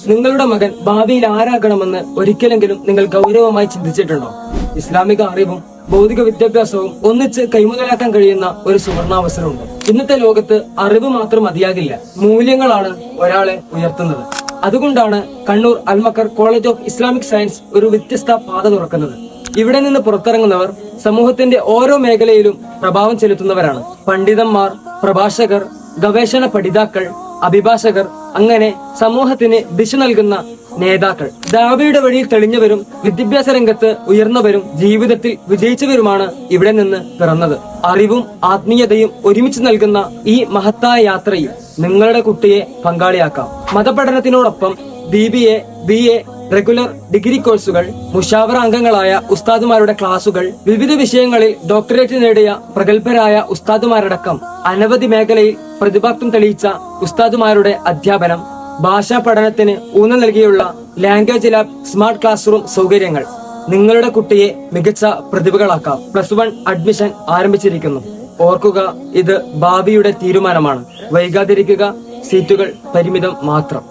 നിങ്ങളുടെ മകൻ ഭാവിയിൽ ആരാകണമെന്ന് ഒരിക്കലെങ്കിലും നിങ്ങൾ ഗൗരവമായി ചിന്തിച്ചിട്ടുണ്ടോ? ഇസ്ലാമിക അറിവും ഭൗതിക വിദ്യാഭ്യാസവും ഒന്നിച്ച് കൈമുതലാക്കാൻ കഴിയുന്ന ഒരു സുവർണാവസരമുണ്ട്. ഇന്നത്തെ ലോകത്ത് അറിവ് മാത്രം മതിയാകില്ല, മൂല്യങ്ങളാണ് ഒരാളെ ഉയർത്തുന്നത്. അതുകൊണ്ടാണ് Kannur Al Maqar college of Islamic science ഒരു വ്യത്യസ്ത പാത തുറക്കുന്നത്. ഇവിടെ നിന്ന് പുറത്തിറങ്ങുന്നവർ സമൂഹത്തിന്റെ ഓരോ മേഖലയിലും പ്രഭാവം ചെലുത്തുന്നവരാണ്. പണ്ഡിതന്മാർ, പ്രഭാഷകർ, ഗവേഷണ പഠിതാക്കൾ, അഭിഭാഷകർ, അങ്ങനെ സമൂഹത്തിന് ദിശ നൽകുന്ന നേതാക്കൾ. ദാവയുടെ വഴിയിൽ തെളിഞ്ഞവരും വിദ്യാഭ്യാസ രംഗത്ത് ഉയർന്നവരും ജീവിതത്തിൽ വിജയിച്ചവരുമാണ് ഇവിടെ നിന്ന് പിറന്നത്. അറിവും ആത്മീയതയും ഒരുമിച്ച് നൽകുന്ന ഈ മഹത്തായ യാത്രയിൽ നിങ്ങളുടെ കുട്ടിയെ പങ്കാളിയാക്കാം. മതപഠനത്തിനോടൊപ്പം BBA, BA, റെഗുലർ ഡിഗ്രി കോഴ്സുകൾ, മുഷാവറ അംഗങ്ങളായ ഉസ്താദുമാരുടെ ക്ലാസുകൾ, വിവിധ വിഷയങ്ങളിൽ ഡോക്ടറേറ്റ് നേടിയ പ്രഗത്ഭരായ ഉസ്താദുമാരടക്കം അനവധി മേഖലയിൽ പ്രതിഭാത്വം തെളിയിച്ച ഉസ്താദുമാരുടെ അധ്യാപനം, ഭാഷാ പഠനത്തിന് ഊന്നൽ നൽകിയുള്ള language lab, smart class room സൗകര്യങ്ങൾ നിങ്ങളുടെ കുട്ടിയെ മികച്ച പ്രതിഭകളാക്കാം. +1 അഡ്മിഷൻ ആരംഭിച്ചിരിക്കുന്നു. ഓർക്കുക, ഇത് ഭാവിയുടെ തീരുമാനമാണ്. വൈകാതിരിക്കുക. സീറ്റുകൾ പരിമിതം മാത്രം.